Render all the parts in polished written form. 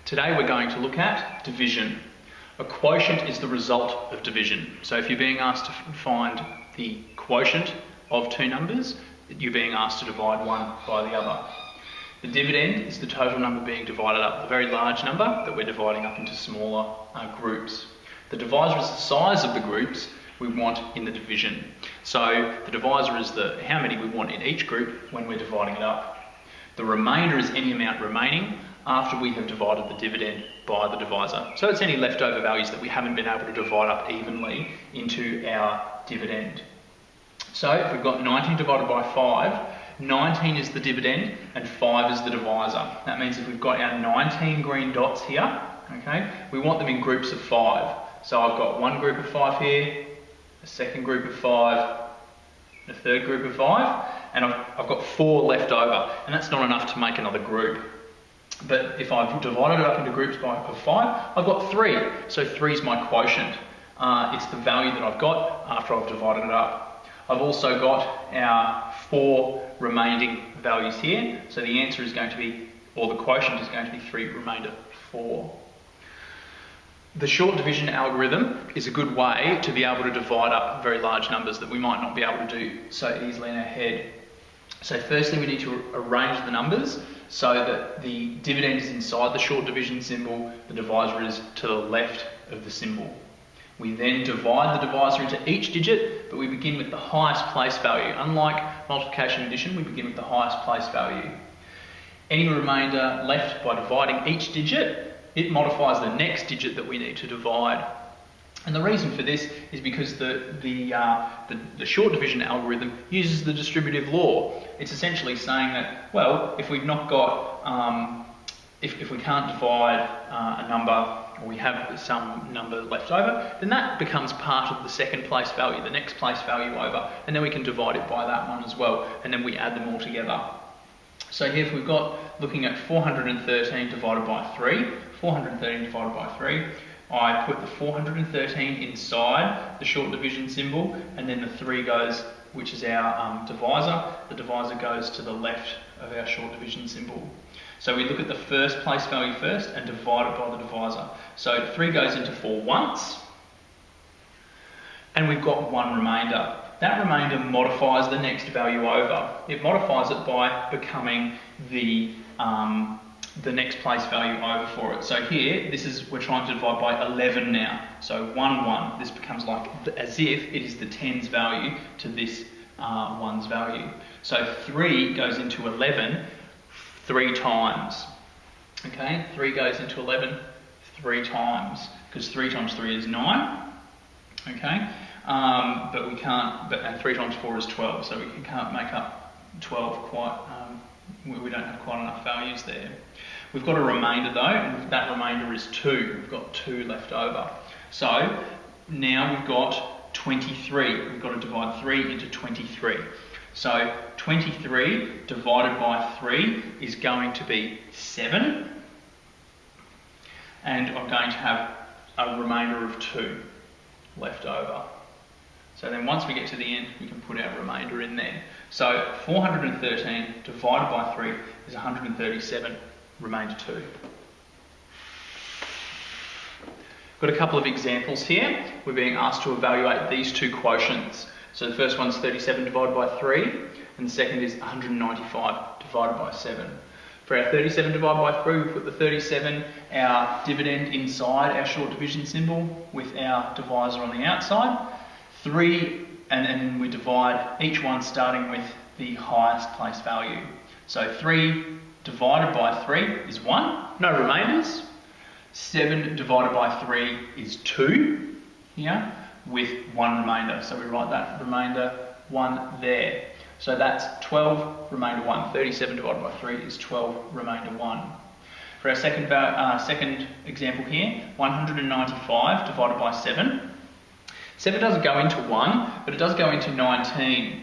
Today we're going to look at division. A quotient is the result of division. So if you're being asked to find the quotient of two numbers, you're being asked to divide one by the other. The dividend is the total number being divided up, the very large number that we're dividing up into smaller groups. The divisor is the size of the groups we want in the division. So the divisor is how many we want in each group when we're dividing it up. The remainder is any amount remaining after we have divided the dividend by the divisor. So it's any leftover values that we haven't been able to divide up evenly into our dividend. So if we've got 19 divided by 5, 19 is the dividend and 5 is the divisor. That means if we've got our 19 green dots here, okay, we want them in groups of 5. So I've got one group of 5 here, a second group of 5, a third group of 5, and I've got 4 left over, and that's not enough to make another group. But if I've divided it up into groups of 5, I've got 3. So 3 is my quotient. It's the value that I've got after I've divided it up. I've also got our 4 remaining values here. So the answer is going to be, or the quotient is going to be 3 remainder 4. The short division algorithm is a good way to be able to divide up very large numbers that we might not be able to do so easily in our head. So firstly, we need to arrange the numbers so that the dividend is inside the short division symbol, the divisor is to the left of the symbol. We then divide the divisor into each digit, but we begin with the highest place value. Unlike multiplication and addition, we begin with the highest place value. Any remainder left by dividing each digit, it modifies the next digit that we need to divide. And the reason for this is because the short division algorithm uses the distributive law. It's essentially saying that, well, if we've not got, if we can't divide a number, or we have some number left over, then that becomes part of the second place value, the next place value over, and then we can divide it by that one as well, and then we add them all together. So here if we've got, looking at 413 divided by 3, 413 divided by 3, I put the 413 inside the short division symbol, and then the 3 goes, which is our divisor. The divisor goes to the left of our short division symbol. So we look at the first place value first and divide it by the divisor. So 3 goes into 4 once, and we've got 1 remainder. That remainder modifies the next value over. It modifies it by becoming the next place value over for it. So here, we're trying to divide by 11 now. So 1, 1. This becomes like as if it is the 10's value to this 1's value. So 3 goes into 11 3 times. Okay, 3 goes into 11 3 times, because 3 times 3 is 9. Okay, but we can't, and 3 times 4 is 12, so we can't make up 12 quite, we don't have quite enough values there. We've got a remainder though, and that remainder is 2. We've got 2 left over. So now we've got 23. We've got to divide 3 into 23. So 23 divided by 3 is going to be 7. And I'm going to have a remainder of 2 left over. So then once we get to the end, we can put our remainder in there. So 413 divided by 3 is 137, remainder 2. Got a couple of examples here. We're being asked to evaluate these two quotients. So the first one's 37 divided by 3, and the second is 195 divided by 7. For our 37 divided by 3, we put the 37, our dividend inside our short division symbol with our divisor on the outside. 3, and then we divide each one starting with the highest place value. So 3 divided by 3 is 1, no remainders. 7 divided by 3 is 2 here, with 1 remainder. So we write that remainder 1 there. So that's 12 remainder 1. 37 divided by 3 is 12 remainder 1. For our second example here, 195 divided by 7. 7 doesn't go into 1, but it does go into 19.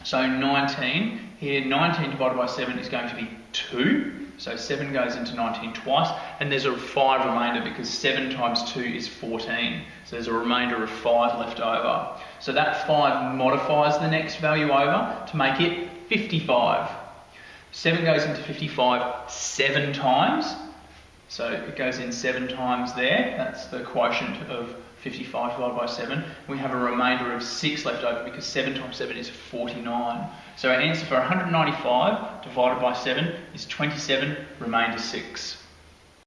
So 19, here 19 divided by 7 is going to be 2. So 7 goes into 19 twice, and there's a 5 remainder because 7 times 2 is 14. So there's a remainder of 5 left over. So that 5 modifies the next value over to make it 55. 7 goes into 55 7 times. So it goes in 7 times there. That's the quotient of 55 divided by 7. We have a remainder of 6 left over because 7 times 7 is 49. So our answer for 195 divided by 7 is 27, remainder 6.